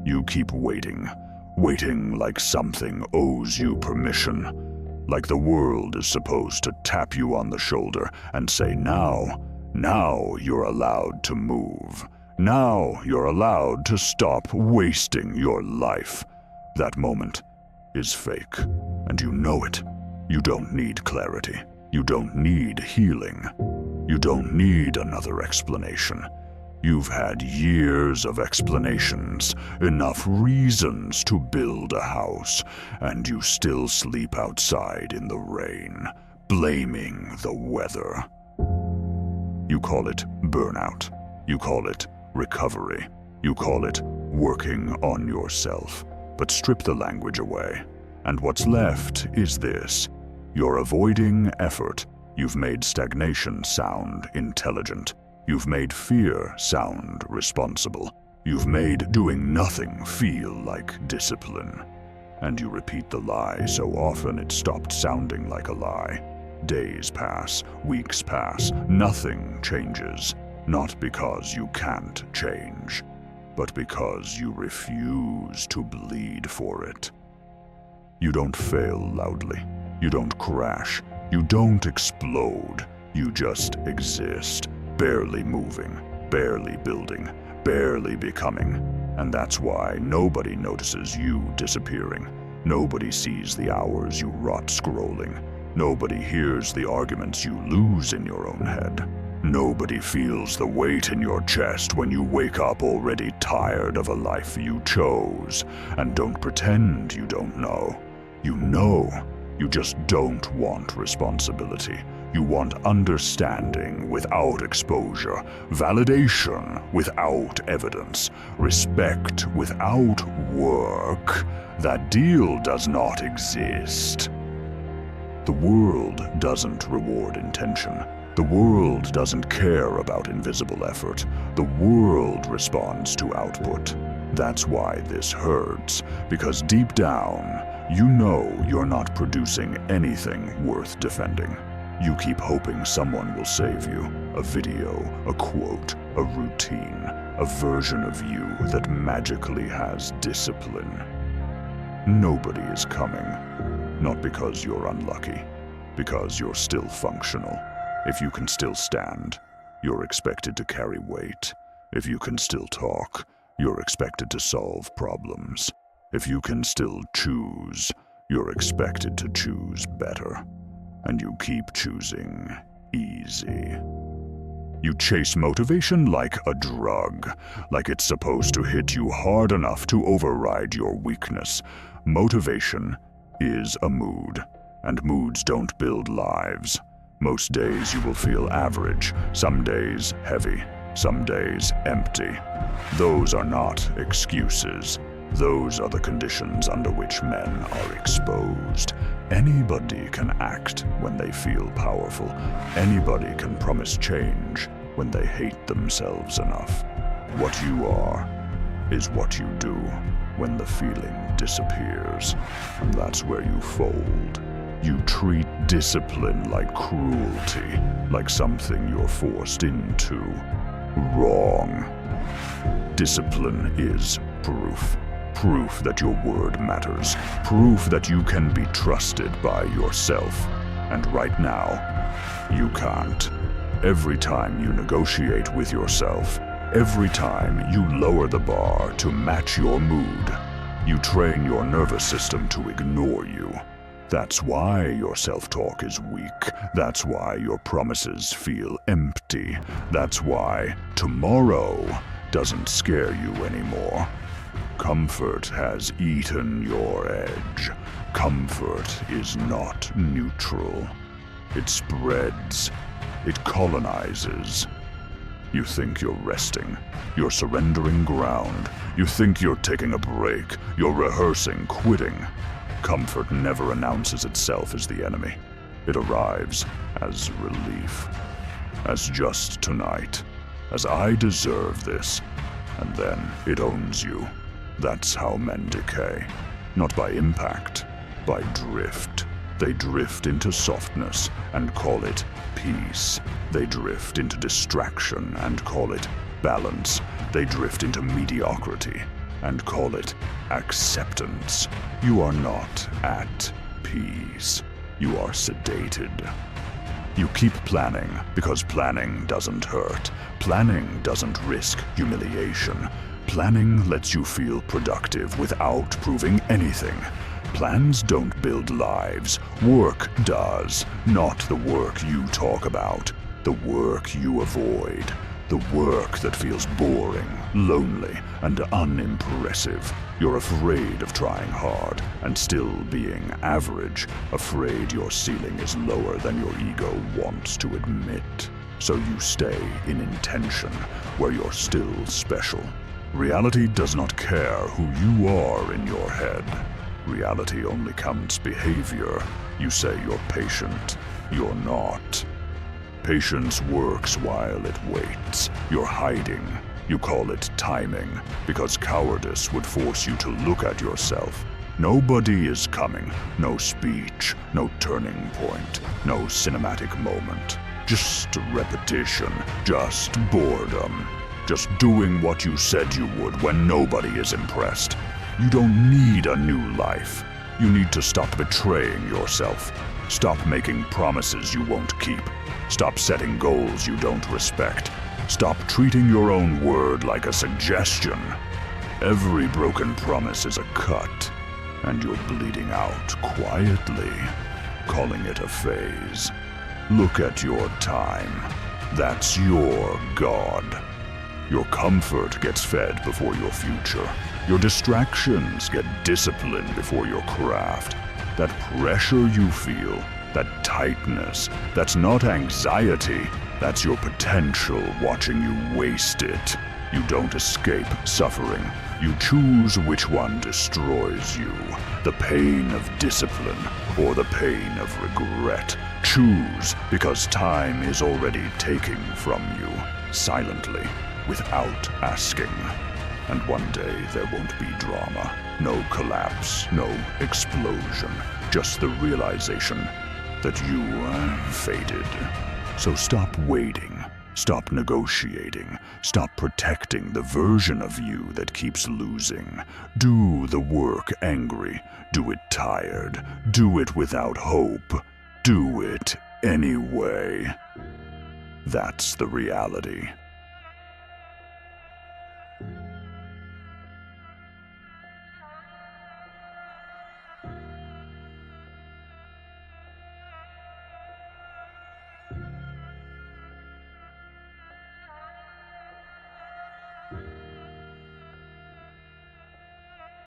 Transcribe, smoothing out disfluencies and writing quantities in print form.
You keep waiting, waiting like something owes you permission, like the world is supposed to tap you on the shoulder and say, now you're allowed to move. Now you're allowed to stop wasting your life. That moment is fake, and you know it. You don't need clarity. You don't need healing. You don't need another explanation. You've had years of explanations, enough reasons to build a house, and you still sleep outside in the rain, blaming the weather. You call it burnout. You call it recovery. You call it working on yourself. But strip the language away, and what's left is this. You're avoiding effort. You've made stagnation sound intelligent. You've made fear sound responsible. You've made doing nothing feel like discipline. And you repeat the lie so often it stopped sounding like a lie. Days pass, weeks pass, nothing changes. Not because you can't change, but because you refuse to bleed for it. You don't fail loudly. You don't crash. You don't explode. You just exist, barely moving, barely building, barely becoming. And that's why nobody notices you disappearing. Nobody sees the hours you rot scrolling. Nobody hears the arguments you lose in your own head. Nobody feels the weight in your chest when you wake up already tired of a life you chose. And don't pretend you don't know. You know, you just don't want responsibility. You want understanding without exposure, validation without evidence, respect without work. That deal does not exist. The world doesn't reward intention. The world doesn't care about invisible effort. The world responds to output. That's why this hurts, because deep down, you know you're not producing anything worth defending. You keep hoping someone will save you. A video, a quote, a routine, a version of you that magically has discipline. Nobody is coming. Not because you're unlucky, because you're still functional. If you can still stand, you're expected to carry weight. If you can still talk, you're expected to solve problems. If you can still choose, you're expected to choose better. And you keep choosing easy. You chase motivation like a drug, like it's supposed to hit you hard enough to override your weakness. Motivation is a mood, and moods don't build lives. Most days you will feel average, some days heavy, some days empty. Those are not excuses. Those are the conditions under which men are exposed. Anybody can act when they feel powerful. Anybody can promise change when they hate themselves enough. What you are is what you do when the feeling disappears, and that's where you fold. You treat discipline like cruelty, like something you're forced into. Wrong. Discipline is proof. Proof that your word matters. Proof that you can be trusted by yourself. And right now, you can't. Every time you negotiate with yourself, every time you lower the bar to match your mood, you train your nervous system to ignore you. That's why your self-talk is weak. That's why your promises feel empty. That's why tomorrow doesn't scare you anymore. Comfort has eaten your edge. Comfort is not neutral. It spreads. It colonizes. You think you're resting. You're surrendering ground. You think you're taking a break. You're rehearsing quitting. Comfort never announces itself as the enemy. It arrives as relief. As just tonight. As I deserve this. And then it owns you. That's how men decay. Not by impact, by drift. They drift into softness and call it peace. They drift into distraction and call it balance. They drift into mediocrity and call it acceptance. You are not at peace. You are sedated. You keep planning because planning doesn't hurt. Planning doesn't risk humiliation. Planning lets you feel productive without proving anything. Plans don't build lives. Work does. Not the work you talk about. The work you avoid. The work that feels boring, lonely, and unimpressive. You're afraid of trying hard and still being average, afraid your ceiling is lower than your ego wants to admit. So you stay in intention, where you're still special. Reality does not care who you are in your head. Reality only counts behavior. You say you're patient. You're not. Patience works while it waits. You're hiding. You call it timing, because cowardice would force you to look at yourself. Nobody is coming. No speech, no turning point, no cinematic moment. Just repetition, just boredom. Just doing what you said you would when nobody is impressed. You don't need a new life. You need to stop betraying yourself. Stop making promises you won't keep. Stop setting goals you don't respect. Stop treating your own word like a suggestion. Every broken promise is a cut, and you're bleeding out quietly, calling it a phase. Look at your time. That's your God. Your comfort gets fed before your future. Your distractions get disciplined before your craft. That pressure you feel, that tightness, that's not anxiety. That's your potential watching you waste it. You don't escape suffering. You choose which one destroys you. The pain of discipline or the pain of regret. Choose, because time is already taking from you, silently, without asking. And one day there won't be drama. No collapse, no explosion. Just the realization that you faded. So stop waiting. Stop negotiating. Stop protecting the version of you that keeps losing. Do the work angry. Do it tired. Do it without hope. Do it anyway. That's the reality.